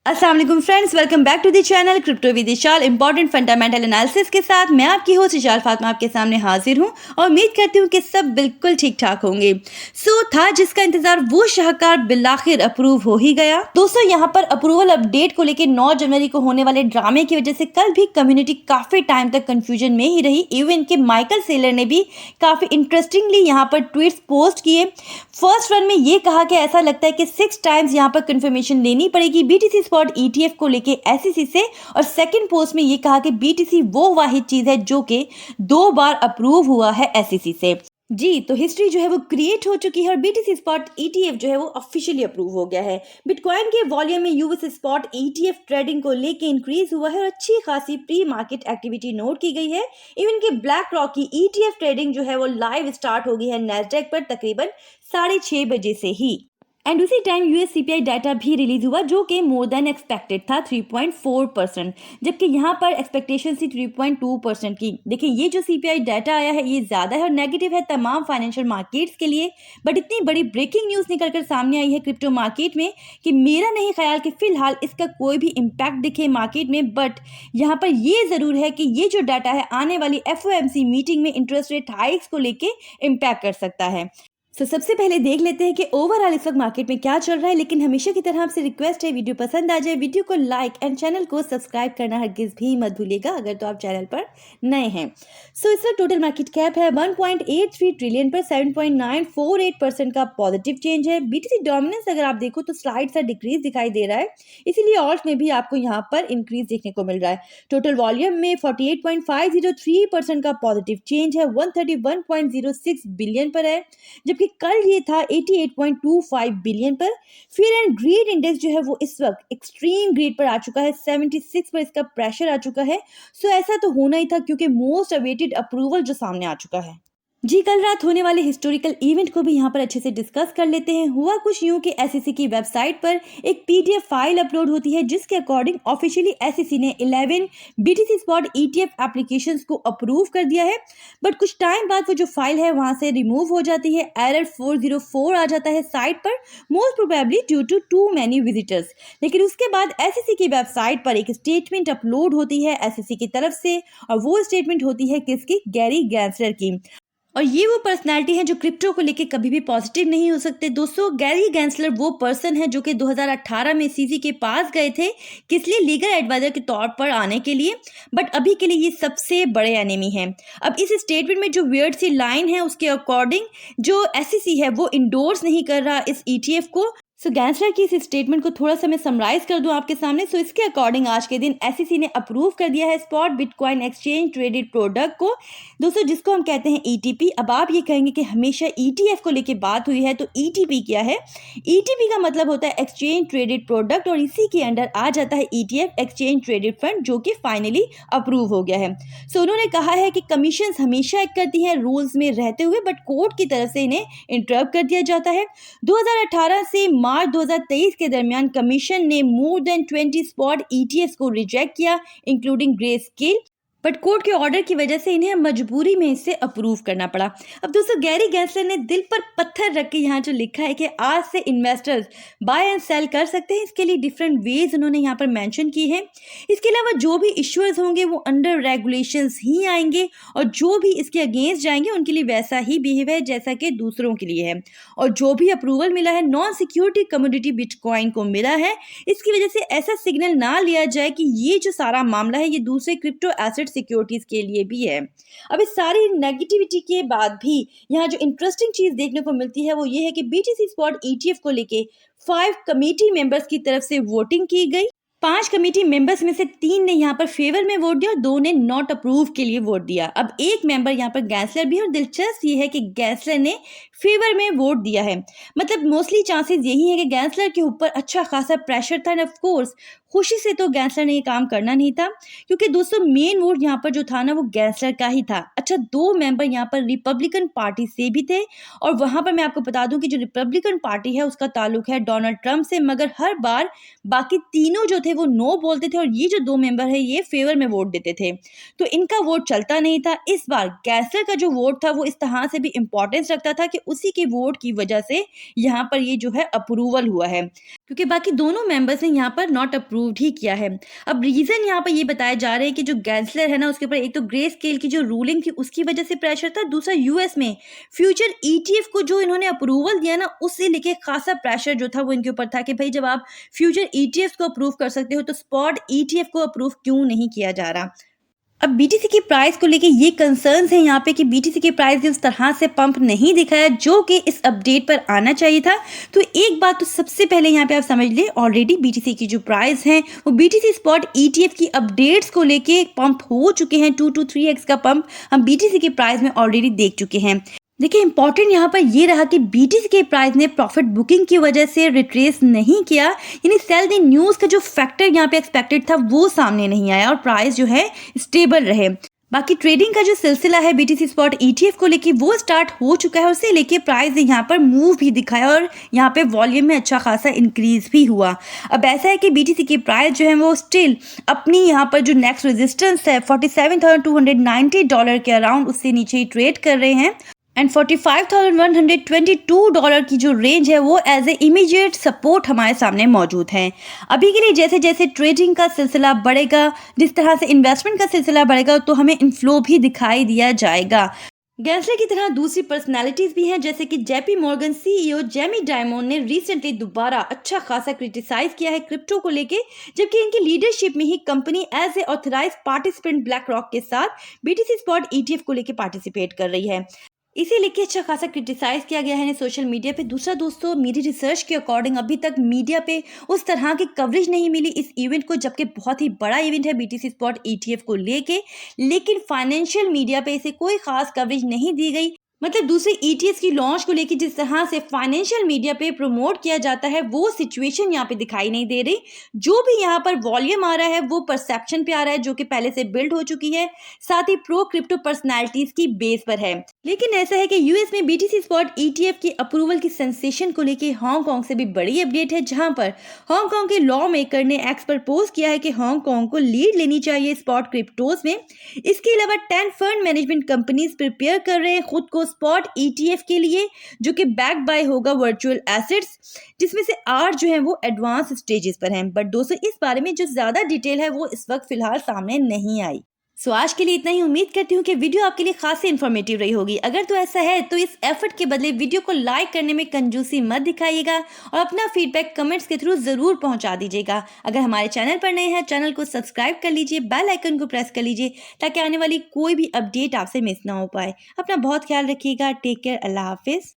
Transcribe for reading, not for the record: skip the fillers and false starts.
अस्सलाम वालेकुम friends, welcome back to the channel crypto with Vishal. Important fundamental analysis के साथ मैं आपकी होस्ट विशाल फातिमा आपके सामने हाजिर हूं और उम्मीद करती हूं कि सब बिल्कुल ठीक ठाक होंगे। था जिसका इंतजार वो शाहकार बिलाखिर अप्रूव हो ही गया। दोस्तों, यहां पर अप्रूवल अपडेट को लेकर 9 जनवरी को होने वाले ड्रामे की वजह से कल भी कम्युनिटी काफी टाइम तक कंफ्यूजन में ही रही। इवन के माइकल सेलर ने भी काफी इंटरेस्टिंगली यहाँ पर ट्वीट्स पोस्ट किए। फर्स्ट वन में ये कहा कि ऐसा लगता है कि 6 टाइम्स यहाँ पर कंफर्मेशन लेनी पड़ेगी बीटीसी स्पॉट ईटीएफ को लेके एसईसी से, और सेकंड पोस्ट में ये कहा कि बीटीसी वो वाहिद चीज है जो कि 2 बार अप्रूव हुआ है एसईसी से। जी, तो हिस्ट्री जो है वो क्रिएट हो चुकी है और बीटीसी स्पॉट ईटीएफ जो है वो ऑफिशियली अप्रूव हो गया है। बिटकॉइन के वॉल्यूम में यूएस स्पॉट ईटीएफ ट्रेडिंग को लेके इंक्रीज हुआ है और अच्छी खासी प्री मार्केट एक्टिविटी नोट की गई है। इवन के ब्लैक रॉक की ईटीएफ ट्रेडिंग जो है वो लाइव स्टार्ट हो गई है नैस्डैक पर तकरीबन 6:30 बजे से ही। एंड उसी टाइम यूएस सीपीआई डाटा भी रिलीज हुआ जो कि मोर देन एक्सपेक्टेड था 3.4%, जबकि यहाँ पर एक्सपेक्टेशन थी 3.2% की। देखिए, ये जो सीपीआई डाटा आया है ये ज़्यादा है और नेगेटिव है तमाम फाइनेंशियल मार्केट्स के लिए। बट इतनी बड़ी ब्रेकिंग न्यूज़ निकल कर सामने आई है क्रिप्टो मार्केट में कि मेरा नहीं ख्याल कि फिलहाल इसका कोई भी इम्पैक्ट दिखे मार्केट में। बट यहाँ पर ये ज़रूर है कि ये जो डाटा है आने वाली एफओएमसी मीटिंग में इंटरेस्ट रेट हाइक्स को लेके इम्पैक्ट कर सकता है। सबसे पहले देख लेते हैं कि ओवरऑल इस वक्त मार्केट में क्या चल रहा है। लेकिन हमेशा की तरह आपसे रिक्वेस्ट है, वीडियो पसंद आ जाए वीडियो को लाइक एंड चैनल को सब्सक्राइब करना हरगिज भी मत भूलिएगा अगर तो आप चैनल पर नए हैं। इस वक्त टोटल मार्केट कैप है 1.83 ट्रिलियन पर 7.948% का पॉजिटिव चेंज है। बीटीसी डोमिनेंस अगर आप देखो तो स्लाइड सा डिक्रीज दिखाई दे रहा है, इसीलिए ऑल्ट में भी आपको यहाँ पर इंक्रीज देखने को मिल रहा है। टोटल वॉल्यूम में 48.503% का पॉजिटिव चेंज है, 131.06 बिलियन पर है, जबकि कल ये था 88.25 बिलियन पर। फियर एंड ग्रीड इंडेक्स जो है वो इस वक्त एक्सट्रीम ग्रीड पर आ चुका है, 76 पर इसका प्रेशर आ चुका है। ऐसा तो होना ही था क्योंकि मोस्ट अवेटेड अप्रूवल जो सामने आ चुका है। जी, कल रात होने वाले हिस्टोरिकल इवेंट को भी यहाँ पर अच्छे से डिस्कस कर लेते हैं। हुआ कुछ यूं कि एसईसी की वेबसाइट पर एक पीडीएफ फाइल अपलोड होती है जिसके अकॉर्डिंग ऑफिशियली एसईसी ने 11 बीटीसी स्पॉट ईटीएफ एप्लीकेशंस को अप्रूव कर दिया है। बट कुछ टाइम बाद वो जो फाइल है वहां से रिमूव हो जाती है, एरर 404 आ जाता है साइट पर, most probably due to too many visitors. लेकिन उसके बाद एसईसी की वेबसाइट पर एक स्टेटमेंट अपलोड होती है एसईसी की तरफ से, और वो स्टेटमेंट होती है किसकी? गैरी गैंसलर की। और ये वो पर्सनालिटी है जो क्रिप्टो को लेके कभी भी पॉजिटिव नहीं हो सकते। दोस्तों, गैरी गैंसलर वो पर्सन है जो कि 2018 में सीसी के पास गए थे, किस लिए? लीगल एडवाइजर के तौर पर आने के लिए। बट अभी के लिए ये सबसे बड़े एनिमी हैं। अब इस स्टेटमेंट में जो वियर्ड सी लाइन है उसके अकॉर्डिंग जो एसईसी है वो इंडोर्स नहीं कर रहा इस ईटीएफ को। गैंसलर की इस स्टेटमेंट को थोड़ा सा मैं समराइज कर दूं आपके सामने। इसके अकॉर्डिंग आज के दिन एसईसी ने अप्रूव कर दिया है spot bitcoin exchange traded product को, दोस्तों, जिसको हम कहते हैं ईटीपी। अब आप ये कहेंगे कि हमेशा ईटीएफ को लेके बात हुई है, तो ईटीपी क्या है? ईटीपी का मतलब होता है एक्सचेंज ट्रेडेड प्रोडक्ट, और इसी के अंडर आ जाता है ईटीएफ एक्सचेंज ट्रेडेड फंड, जो कि फाइनली अप्रूव हो गया है। उन्होंने कहा है कि कमीशन हमेशा एक करती हैं रूल्स में रहते हुए, बट कोर्ट की तरफ से इन्हें इंटरप्ट कर दिया जाता है। 2018 से मार्च 2023 के दरमियान कमीशन ने मोर देन 20 स्पॉट ईटीएफ को रिजेक्ट किया, including grey scale. But court के ऑर्डर की वजह से इन्हें मजबूरी में इसे अप्रूव करना पड़ा। अब दोस्तों, गैरी गैंसलर ने दिल पर पत्थर रख के यहाँ जो लिखा है कि आज से इन्वेस्टर्स बाय एंड सेल कर सकते हैं, इसके लिए डिफरेंट वेज उन्होंने यहाँ पर मेंशन की है। इसके अलावा जो भी इश्यूअर्स होंगे वो अंडर रेगुलेशंस ही आएंगे, और जो भी इसके अगेंस्ट जाएंगे उनके लिए वैसा ही बिहेव है जैसा कि दूसरों के लिए है। और जो भी अप्रूवल मिला है नॉन सिक्योरिटी कमोडिटी बिटकॉइन को मिला है, इसकी वजह से ऐसा सिग्नल ना लिया जाए कि ये जो सारा मामला है ये दूसरे क्रिप्टो एसेट सिक्योरिटीज के लिए भी है। अब इस सारी नेगेटिविटी के बाद भी यहाँ जो इंटरेस्टिंग चीज देखने को मिलती है वो ये है कि बीटीसी स्पॉट ईटीएफ को लेके 5 कमेटी मेंबर्स की तरफ से वोटिंग की गई। 5 कमेटी मेंबर्स में से 3 ने यहाँ पर फेवर में वोट दिया और 2 ने नॉट अप्रूव के लिए वोट दिया। अब एक मेंबर यहाँ पर गैंसलर भी है, और दिलचस्प ये है कि गैंसलर ने फेवर में वोट दिया है। मतलब मोस्टली चांसेस यही है कि गैंसलर के ऊपर अच्छा खासा प्रेशर था, एंड ऑफ कोर्स खुशी से तो गैंसलर ने ये काम करना नहीं था, क्योंकि दोस्तों मेन वोट यहाँ पर जो था ना वो गैंसलर का ही था। अच्छा, 2 मेंबर यहाँ पर रिपब्लिकन पार्टी से भी थे, और वहां पर मैं आपको बता दूं कि जो रिपब्लिकन पार्टी है उसका ताल्लुक है डोनाल्ड ट्रंप से, मगर हर बार बाकी तीनों जो थे वो नो बोलते थे, और ये जो 2 मेंबर है ये फेवर में वोट देते थे, तो इनका वोट चलता नहीं था। इस बार गैंसलर का जो वोट था वो इस तरह से भी इंपॉर्टेंस रखता था कि उसी के वोट की वजह से यहाँ पर ये जो है अप्रूवल हुआ है। क्योंकि बाकी दोनों मेंबर्स ने यहाँ पर नॉट अप्रूव्ड ही किया है। अब रीज़न यहाँ पर ये बताया जा रहा है कि जो गैंसलर है ना, उसके ऊपर एक तो ग्रे स्केल की जो रूलिंग थी उसकी वजह से प्रेशर था, दूसरा यूएस में फ्यूचर ईटीएफ को जो इन्होंने अप्रूवल दिया ना, उससे लेके खासा प्रेशर जो था वो इनके ऊपर था कि भाई जब आप फ्यूचर ईटीएफ को अप्रूव कर सकते हो तो स्पॉट ईटीएफ को अप्रूव क्यों नहीं किया जा रहा। अब बीटीसी की प्राइस को लेके ये कंसर्न्स हैं यहाँ पे कि बीटीसी की प्राइस भी उस तरह से पंप नहीं दिखाया जो कि इस अपडेट पर आना चाहिए था। तो एक बात तो सबसे पहले यहाँ पे आप समझ लें, ऑलरेडी बीटीसी की जो प्राइस है वो बीटीसी स्पॉट ईटीएफ की अपडेट्स को लेके पंप हो चुके हैं। 2 to 3x का पंप हम बीटीसी की प्राइस में ऑलरेडी देख चुके हैं। देखिए इंपॉर्टेंट यहाँ पर ये रहा कि बीटीसी के प्राइस ने प्रॉफिट बुकिंग की वजह से रिट्रेस नहीं किया, यानी सेल द न्यूज़ का जो फैक्टर यहाँ पे एक्सपेक्टेड था वो सामने नहीं आया और प्राइस जो है स्टेबल रहे। बाकी ट्रेडिंग का जो सिलसिला है बीटीसी स्पॉट ईटीएफ को लेके वो स्टार्ट हो चुका है, उससे लेके प्राइस यहाँ पर मूव भी दिखाया और यहाँ पे वॉल्यूम में अच्छा खासा इंक्रीज भी हुआ। अब ऐसा है कि बीटीसी की प्राइस जो है वो स्टिल अपनी यहाँ पर जो नेक्स्ट रेजिस्टेंस है $47,290 के अराउंड, उससे नीचे ही ट्रेड कर रहे हैं एंड $45,122 की जो रेंज है वो एज ए इमीडिएट सपोर्ट हमारे सामने मौजूद है। अभी के लिए जैसे जैसे ट्रेडिंग का सिलसिला बढ़ेगा, जिस तरह से इन्वेस्टमेंट का सिलसिला बढ़ेगा, तो हमें इनफ्लो भी दिखाई दिया जाएगा। गैंसलर की तरह दूसरी पर्सनालिटीज भी हैं, जैसे कि JP Morgan CEO Jamie diamond ने रिसेंटली दोबारा अच्छा खासा क्रिटिसाइज किया है क्रिप्टो को लेके, जबकि इनकी लीडरशिप में ही company as a authorised participant BlackRock रॉक के साथ बीटीसी स्पॉट ईटीएफ को लेके पार्टिसिपेट कर रही है। इसे लेके अच्छा खासा क्रिटिसाइज किया गया है सोशल मीडिया पे। दूसरा दोस्तों, मेरी रिसर्च के अकॉर्डिंग अभी तक मीडिया पे उस तरह की कवरेज नहीं मिली इस इवेंट को, जबकि बहुत ही बड़ा इवेंट है बीटीसी स्पॉट ईटीएफ को लेके, लेकिन फाइनेंशियल मीडिया पे इसे कोई खास कवरेज नहीं दी गई। मतलब दूसरे ईटीएफ की लॉन्च को लेके जिस तरह से फाइनेंशियल मीडिया पे प्रमोट किया जाता है वो सिचुएशन यहाँ पे दिखाई नहीं दे रही। जो भी यहाँ पर वॉल्यूम आ रहा है वो परसेप्शन पे आ रहा है जो कि पहले से बिल्ड हो चुकी है, साथ ही प्रो क्रिप्टो पर्सनैलिटीज की बेस पर है। लेकिन ऐसा है कि यूएस में बीटीसी स्पॉट ईटीएफ की अप्रूवल की सेंसेशन को लेके हांगकांग से भी बड़ी अपडेट है, जहां पर हांगकांग के लॉ मेकर ने एक्स पर पोस्ट किया है कि हांगकांग को लीड लेनी चाहिए स्पॉट क्रिप्टोज में। इसके अलावा 10 फंड मैनेजमेंट कंपनीज प्रिपेयर कर रहे हैं खुद को स्पॉट ईटीएफ के लिए, जो कि बैक बाय होगा वर्चुअल एसेट्स, जिसमें से 8 जो है वो एडवांस स्टेजेस पर हैं। बट दोस्तों इस बारे में जो ज्यादा डिटेल है वो इस वक्त फिलहाल सामने नहीं आई। सो आज के लिए इतना ही। उम्मीद करती हूँ कि वीडियो आपके लिए खासी इन्फॉर्मेटिव रही होगी। अगर तो ऐसा है तो इस एफर्ट के बदले वीडियो को लाइक करने में कंजूसी मत दिखाइएगा और अपना फीडबैक कमेंट्स के थ्रू जरूर पहुंचा दीजिएगा। अगर हमारे चैनल पर नए हैं, चैनल को सब्सक्राइब कर लीजिए, बेल आइकन को प्रेस कर लीजिए ताकि आने वाली कोई भी अपडेट आपसे मिस ना हो पाए। अपना बहुत ख्याल रखिएगा। Take care. अल्लाह हाफिज।